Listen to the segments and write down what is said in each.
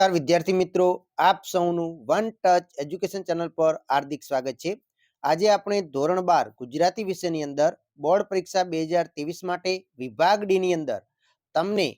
નમસ્કાર વિદ્યાર્થી મિત્રો, આપ સૌનું વન ટચ એજ્યુકેશન ચેનલ પર હાર્દિક સ્વાગત છે. આજે આપણે ધોરણ 12 ગુજરાતી વિષયની અંદર બોર્ડ પરીક્ષા 2023 માટે વિભાગ ડી ની અંદર તમને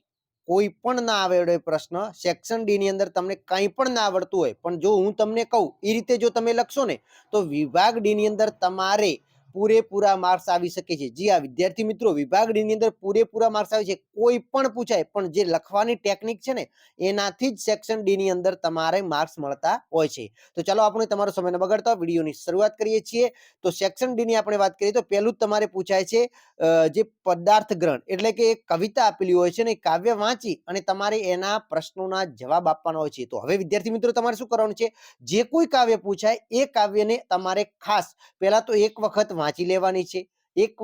કોઈ પણ ના આવડે પ્રશ્ન, સેક્શન ડી ની અંદર તમને કંઈ પણ ના આવડતું હોય, પણ જો હું તમને કહું એ રીતે જો તમે લખશો ને તો વિભાગ ડી ની અંદર તમારે પૂરેપૂરા માર્ક્સ આવી શકે છે. જી હા વિદ્યાર્થી મિત્રો, વિભાગ ડી ની અંદર પૂરેપૂરા માર્ક્સ આવે છે. કોઈ પણ પૂછાય, પણ જે લખવાની ટેકનિક છે ને એનાથી જ સેક્શન ડી ની અંદર તમારે માર્ક્સ મળતા હોય છે. તો ચાલો આપણે તમારો સમય ન બગાડતા વિડીયોની શરૂઆત કરીએ છીએ. તો સેક્શન ડી ની આપણે વાત કરીએ તો પહેલું જ તમારે પૂછાય છે જે પદાર્થ ગ્રહણ, એટલે કે એક કવિતા આપેલી હોય છે ને કાવ્ય વાંચી અને તમારે એના પ્રશ્નોના જવાબ આપવાના હોય છે. તો હવે વિદ્યાર્થી મિત્રો તમારે શું કરવાનું છે, જે કોઈ કાવ્ય પૂછાય એ કાવ્યને તમારે ખાસ પહેલા તો એક વખત વાંચી લેવાની છે. એક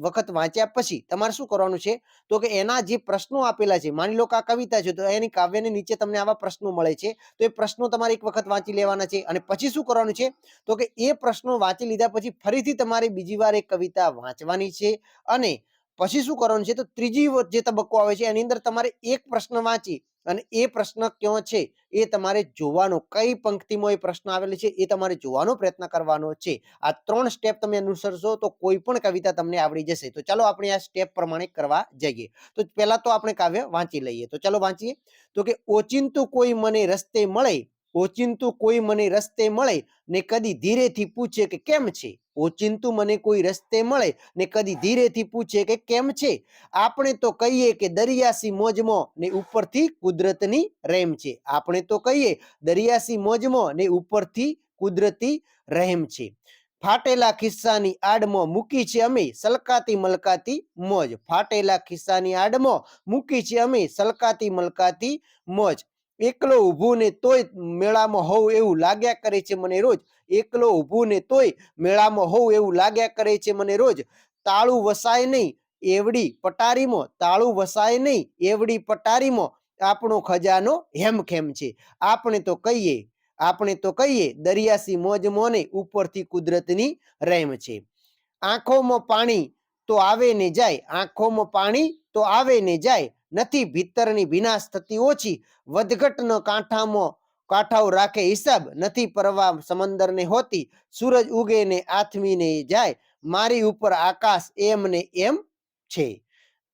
વખત વાંચ્યા પછી તમારે શું કરવાનું છે, તો કે એના જે પ્રશ્નો આપેલા છે, માની લો કે આ કવિતા છે તો એની કાવ્યની નીચે તમને આવા પ્રશ્નો મળે છે, તો એ પ્રશ્નો તમારે એક વખત વાંચી લેવાના છે. અને પછી શું કરવાનું છે, તો કે એ પ્રશ્નો વાંચી લીધા પછી ફરીથી તમારે બીજી વાર એક કવિતા વાંચવાની છે. અને પછી શું કરવાનું છે, તો ત્રીજી જે તબક્કો આવે છે એની અંદર તમારે એક પ્રશ્ન વાંચી અને એ પ્રશ્ન કયો છે એ તમારે જોવાનો, કઈ પંક્તિમાં એ પ્રશ્ન આવેલો છે એ તમારે જોવાનો પ્રયત્ન કરવાનો છે. આ 3 સ્ટેપ તમે અનુસરશો તો કોઈ પણ કવિતા તમને આવડી જશે. તો ચાલો આપણે આ સ્ટેપ પ્રમાણે કરવા જઈએ. તો પહેલા તો આપણે કાવ્ય વાંચી લઈએ. તો ચાલો વાંચીએ. તો કે ઓચિંતું કોઈ મને રસ્તે મળે, ઓચિંતું કોઈ મને રસ્તે મળે ને કદી ધીરેથી પૂછે કે કેમ છે. ઓચિંતું મને કોઈ રસ્તે મળે ને કદી ધીરેથી પૂછે કે કેમ છે. આપણે તો કહીએ કે દરિયાસી મોજમાં ને ઉપરથી કુદરતની રહેમ છે. આપણે તો કહીએ દરિયાસી મોજમાં ને ઉપરથી કુદરતી રહેમ છે. ફાટેલા ખિસ્સાની આડમાં મૂકી છે અમે સલકાતી મલકાતી મોજ. ફાટેલા ખિસ્સાની આડમાં મૂકી છે અમે સલકાતી મલકાતી મોજ. એકલો ઊભું ને તોય મેળામાં હોવ એવું લાગ્યા કરે છે મને રોજ. એકલો ઊભું ને તોય મેળામાં હોવ એવું લાગ્યા કરે છે મને રોજ. તાળું વસાય નહીં એવડી પટારીમાં, તાળું વસાય નહીં એવડી પટારીમાં આપણો ખજાનો હેમખેમ છે. આપણે તો કહીએ દરિયાસી મોજ મોને ઉપરથી કુદરતની રહેમ છે. આંખોમાં પાણી તો આવે ને જાય, આંખોમાં પાણી તો આવે ને જાય, નથી ભીતરની ભીનાશ થતી ઓછી. વધઘટનો કાંઠાઓ રાખે હિસાબ, નથી પરવા સમંદરને હોતી. સૂરજ ઉગે ને આથમીને જાય, મારી ઉપર આકાશ એમ ને એમ છે.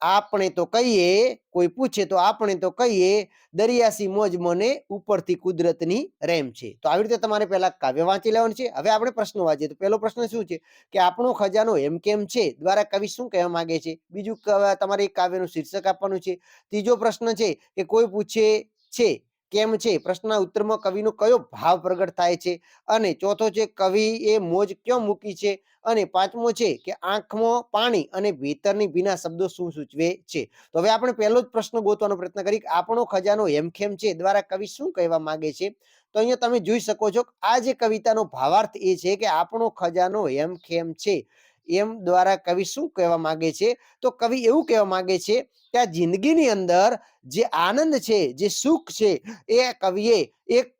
આપણે તો કહીએ, કોઈ પૂછે તો આપણે તો કહીએ દરિયાસી મોજ મને ઉપરથી કુદરતની રહેમ છે. તો આવી રીતે તમારે પહેલા કાવ્ય વાંચી લેવાનું છે. હવે આપણે પ્રશ્નો વાંચીએ. તો પહેલો પ્રશ્ન શું છે કે આપણો ખજાનો એમ કેમ છે દ્વારા કવિ શું કહેવા માંગે છે. બીજું તમારે એક કાવ્યનું શીર્ષક આપવાનું છે. ત્રીજો પ્રશ્ન છે કે કોઈ પૂછે છે કેમ છે, પ્રશ્નના ઉત્તરમાં કવિનો કયો ભાવ પ્રગટ થાય છે. અને ચોથો છે કવિએ મોજ ક્યાં મૂકી છે. અને પાંચમો છે કે આંખમાં પાણી અને ભીતરની ભીના શબ્દો શું સૂચવે છે. તો હવે આપણે પહેલો જ પ્રશ્ન ગોતવાનો પ્રયત્ન કરી કે આપણો ખજાનો હેમખેમ છે દ્વારા કવિ શું કહેવા માંગે છે. તો અહીંયા તમે જોઈ શકો છો આ જે કવિતાનો ભાવાર્થ એ છે કે આપણો ખજાનો હેમખેમ છે એમ દ્વારા કવિ શું કહેવા માંગે છે. તો કવિ એવું કહેવા માંગે છે કે આ જિંદગીની અંદર જે આનંદ છે, જે સુખ છે, એ કવિએ એક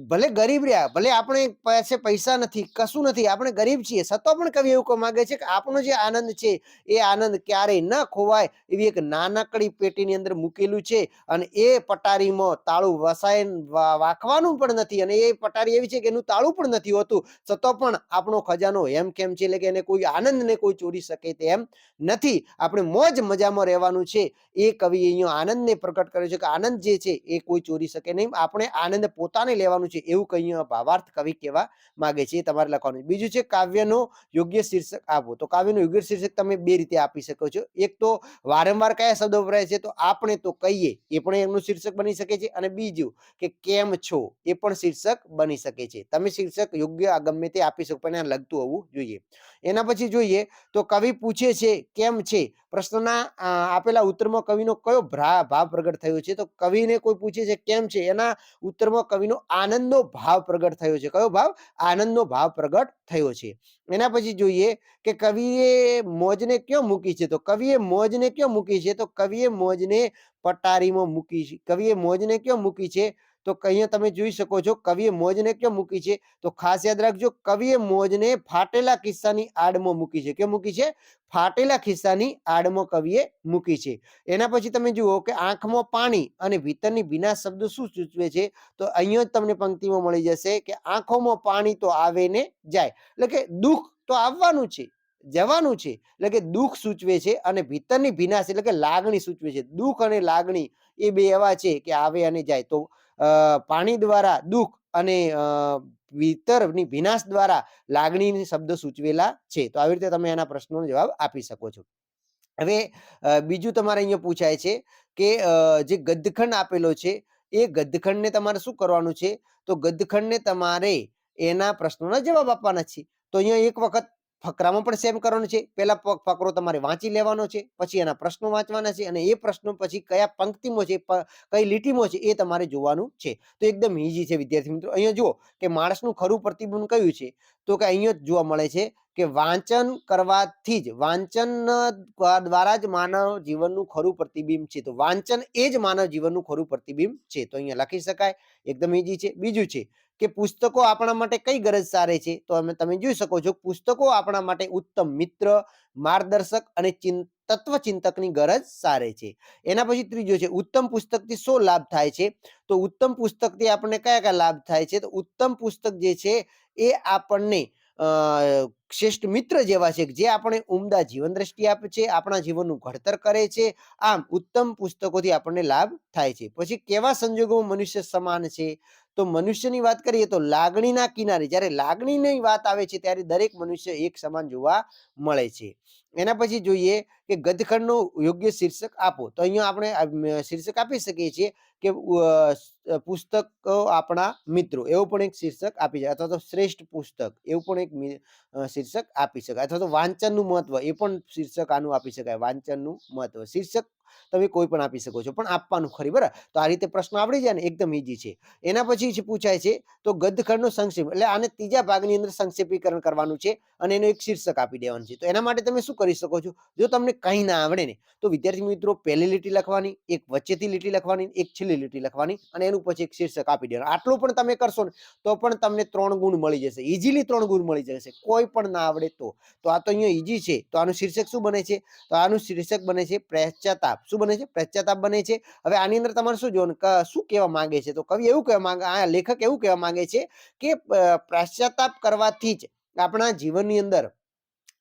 ભલે ગરીબ રહ્યા, ભલે આપણે પાસે પૈસા નથી, કશું નથી, આપણે ગરીબ છીએ, છતાં પણ કવિ એવું કહેવા માંગે છે કે આપણો જે આનંદ છે એ આનંદ ક્યારેય ન ખોવાય એવી એક નાનકડી પેટીની અંદર મૂકેલું છે. અને એ પટારીમાં તાળું વસાય વાંખવાનું પણ નથી, અને એ પટારી એવી છે કે એનું તાળું પણ નથી હોતું, છતાં પણ આપણો ખજાનો હેમખેમ છે, એટલે કે એને કોઈ આનંદને કોઈ ચોરી શકે તેમ નથી. આપણે મોજ મજામાં રહેવાનું છે. એ કવિ અહીંયા આનંદને પ્રકટ કર્યો છે કે આનંદ જે છે એ કોઈ ચોરી શકે નહીં, આપણે આનંદ પોતાને લેવાનું છે, એવું કઈ ભાવાર્થ કવિ કહેવા માંગે છે. એ તમારે લખવાનું. બીજું છે કાવ્યનો યોગ્ય શીર્ષક આપો. તો કાવ્યનું યોગ્ય શીર્ષક તમે બે રીતે આપી શકો છો. એક તો વારંવાર કયા શબ્દો વપરાય છે, તો આપણે તો કહીએ એ પણ એમનું શીર્ષક બની શકે છે. અને બીજું કે કેમ છો એ પણ શીર્ષક બની શકે છે. તમે શીર્ષક યોગ્ય ગમે તે આપી શકો, પણ એને લગતું હોવું જોઈએ. એના પછી જોઈએ તો કવિ પૂછે છે કેમ છે. પ્રશ્નના આપેલા ઉત્તરમાં કવિનો કયો ભાવ પ્રગટ થયો છે. તો કવિને કોઈ પૂછે છે કેમ છે, એના ઉત્તરમાં કવિનો આનંદનો ભાવ પ્રગટ થયો છે. કયો ભાવ? આનંદનો ભાવ પ્રગટ થયો છે. એના પછી જોઈએ કે કવિએ મોજને ક્યાં મૂકી છે. તો કવિએ મોજને ક્યાં મૂકી છે, તો કવિએ મોજને પટારીમાં મૂકી છે. કવિએ મોજને ક્યાં મૂકી છે, તો અહીંયા તમે જોઈ શકો છો કવિએ મોજને ક્યાં મૂકી છે? તો ખાસ યાદ રાખજો, કવિએ મોજને ફાટેલા કિસ્સાની આડમાં મૂકી છે. કેમ મૂકી છે? ફાટેલા ખિસ્સાની આડમાં કવિએ મૂકી છે. એના પછી તમે જુઓ કે આંખમાં પાણી અને ભીતરની ભીના શબ્દો શું સૂચવે છે? તો અહીંયા જ તમને પંક્તિમાં મળી જશે કે આંખોમાં પાણી તો આવે ને જાય, એટલે કે દુઃખ તો આવવાનું છે, જવાનું છે, એટલે કે દુઃખ સૂચવે છે. અને ભીતરની ભીનાશ એટલે કે લાગણી સૂચવે છે. દુઃખ અને લાગણી એ બે એવા છે કે આવે અને જાય. તો પાણી દ્વારા દુઃખ અને ભીતરની ભીનાશ દ્વારા લાગણીની શબ્દ સૂચવેલા છે. તો આવી રીતે તમે એના પ્રશ્નોનો જવાબ આપી શકો છો. હવે બીજું તમારે અહીંયા પૂછાય છે કે જે ગદ્યખંડ આપેલો છે એ ગદ્યખંડને તમારે શું કરવાનું છે? તો ગદ્યખંડને તમારે એના પ્રશ્નોના જવાબ આપવાના છે. તો અહીંયા એક વખત ફકરામાં પણ સેમ કરવાનું છે. પહેલા ફકરો તમારે વાંચી લેવાનો છે, પછી એના પ્રશ્નો વાંચવાના છે, અને એ પ્રશ્નો પછી કયા પંક્તિમાં છે, કઈ લીટીમાં છે એ તમારે જોવાનું છે. તો એકદમ ઈઝી છે વિદ્યાર્થી મિત્રો. અહીંયા જુઓ કે માણસનું ખરું પ્રતિબિંબ કયું છે? તો કે અહીંયા જ જોવા મળે છે કે વાંચન કરવાથી જ, વાંચન દ્વારા જ માનવ જીવનનું ખરું પ્રતિબિંબ છે. તો વાંચન એ જ માનવ જીવનનું ખરું પ્રતિબિંબ છે. તો અહીંયા લખી શકાય, એકદમ ઈઝી છે. બીજું છે કે પુસ્તકો આપણા માટે કઈ ગરજ સારે છે? તો તમે જોઈ શકો છો પુસ્તકો આપણા માટે ઉત્તમ મિત્ર, માર્ગદર્શક અને તત્વચિંતકની ગરજ સારે છે. એના પછી ત્રીજો છે ઉત્તમ પુસ્તકથી શો લાભ થાય છે? તો ઉત્તમ પુસ્તકથી આપણને કયા કયા લાભ થાય છે? તો ઉત્તમ પુસ્તક જે છે એ આપણને શ્રેષ્ઠ મિત્ર જેવા છે, જે આપણે ઉમદા જીવન દ્રષ્ટિ આપે છે, આપણા જીવનનું ઘડતર કરે છે. આમ ઉત્તમ પુસ્તકોથી આપણને લાભ થાય છે. પછી કેવા સંજોગોમાં મનુષ્ય સમાન છે? તો મનુષ્યની વાત કરીએ તો લાગણીના કિનારે, જ્યારે લાગણીની વાત આવે છે ત્યારે દરેક મનુષ્ય એક સમાન જોવા મળે છે. એના પછી જોઈએ કે ગદ્યખંડનું યોગ્ય શીર્ષક આપો. તો અહીંયા આપણે શીર્ષક આપી શકીએ છીએ કે પુસ્તકો આપણા મિત્રો, એવું પણ એક શીર્ષક આપી શકાય, અથવા તો શ્રેષ્ઠ પુસ્તક એવું પણ એક શીર્ષક આપી શકાય, અથવા તો વાંચનનું મહત્વ એ પણ શીર્ષક આનું આપી શકાય. વાંચનનું મહત્વ શીર્ષક તમે કોઈ પણ આપી શકો છો, પણ આપવાનું ખરી, બરાબર. તો આ રીતે પ્રશ્ન આવડી જાય ને, એકદમ ઈઝી છે. એના પછી પૂછાય છે તો ગદ્યખંડનો સંક્ષેપ, એટલે આને ત્રીજા ભાગની અંદર સંક્ષેપીકરણ કરવાનું છે અને એનું એક શીર્ષક આપી દેવાનું છે. તો એના માટે તમે શું કરી શકો છો? જો તમને કંઈ ના આવડે ને તો વિદ્યાર્થી મિત્રો પહેલી લીટી લખવાની, એક વચ્ચેથી લીટી લખવાની, એક છેલ્લી લીટી લખવાની, અને એનું પછી એક શીર્ષક આપી દેવાનું. આટલું પણ તમે કરશો ને તો પણ તમને 3 ગુણ મળી જશે, ઈઝીલી 3 ગુણ મળી જશે, કોઈ પણ ના આવડે તો. તો આ તો અહીંયા ઈઝી છે. તો આનું શીર્ષક શું બને છે? તો આનું શીર્ષક બને છે પશ્ચાતાપ. શું બને છે? પશ્ચાતાપ બને છે. હવે આની અંદર તમારે શું જોવાનું, શું કહેવા માંગે છે? તો કવિ એવું કહેવા માંગે, આ લેખક એવું કહેવા માંગે છે કે પશ્ચાતાપ કરવાથી જ આપણા જીવનની અંદર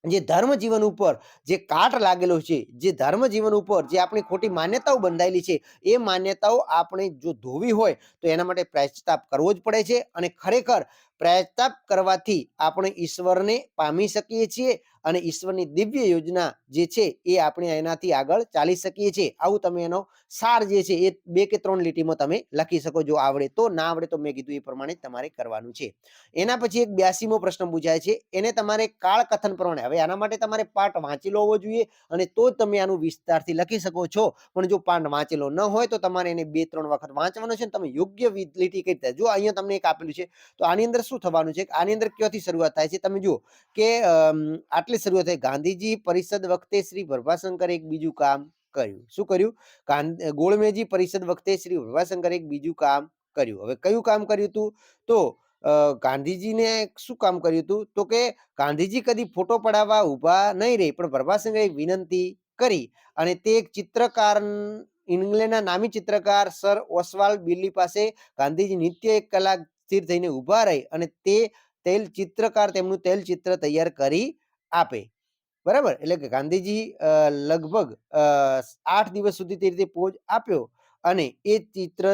જે ધર્મ જીવન ઉપર જે કાટ લાગેલો છે, જે ધર્મ જીવન ઉપર જે આપણી ખોટી માન્યતાઓ બંધાયેલી છે, એ માન્યતાઓ આપણે જો ધોવી હોય તો એના માટે પશ્ચાતાપ કરવો જ પડે છે. અને ખરેખર પશ્ચાતાપ કરવાથી આપણે ઈશ્વરને પામી શકીએ છીએ અને ઈશ્વરની દિવ્ય યોજના જે છે એ આપણે એનાથી આગળ ચાલી શકીએ છીએ. આવું તમે એનો સાર જે છે એ 2 કે 3 લીટીમાં તમે લખી શકો, જો આવડે તો. ના આવડે તો મેં કીધું એ પ્રમાણે તમારે કરવાનું છે. એના પછી એક 82મો પ્રશ્ન પૂછાય છે, એને તમારે કાળકથન પ્રમાણે, હવે આના માટે તમારે પાઠ વાંચેલો હોવો જોઈએ અને તો જ તમે આનું વિસ્તારથી લખી શકો છો. પણ જો પાઠ વાંચેલો ન હોય તો તમારે એને 2-3 વખત વાંચવાનો છે. તમે યોગ્ય લીટી કઈ રીતે, જો અહીંયા તમને એક આપેલું છે તો આની અંદર શું થવાનું છે? આની અંદર ક્યાંથી શરૂઆત થાય છે? તમે જુઓ કે આટલી શરૂઆત થાય, ગાંધીજી પરિષદ વખતે શ્રી પ્રભાશંકરે એક બીજું કામ કર્યું. શું કર્યું? ગોળમેજી પરિષદ વખતે શ્રી પ્રભાશંકરે એક બીજું કામ કર્યું. હવે કયું કામ કર્યું હતું? તો ગાંધીજીને શું કામ કર્યું હતું? તો કે ગાંધીજી કદી ફોટો પડાવવા ઊભા નહીં રહે, પણ પ્રભાશંકરે એક વિનંતી કરી અને તે એક ચિત્રકાર, ઇંગ્લેન્ડના નામી ચિત્રકાર સર ઓસ્વાલ્ડ બિલ્લી પાસે ગાંધીજી નિત્ય 1 કલાક સ્થિર થઈને ઊભા રહી અને તે ચિત્રકાર તેમનું તૈલચિત્ર તૈયાર કરી આપે. બરાબર, એટલે કે ગાંધીજી લગભગ 8 દિવસ સુધી તે રીતે પોઝ આપ્યો અને એ ચિત્ર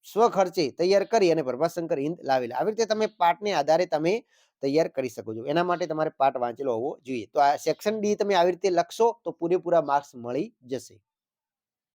સ્વખર્ચે તૈયાર કરી અને પ્રભાશંકર હિંદ લાવેલા. આવી રીતે તમે પાઠને આધારે તમે તૈયાર કરી શકો છો. એના માટે તમારે પાઠ વાંચેલો હોવો જોઈએ. તો આ સેક્શન ડી તમે આવી રીતે લખશો તો પૂરેપૂરા માર્ક્સ મળી જશે.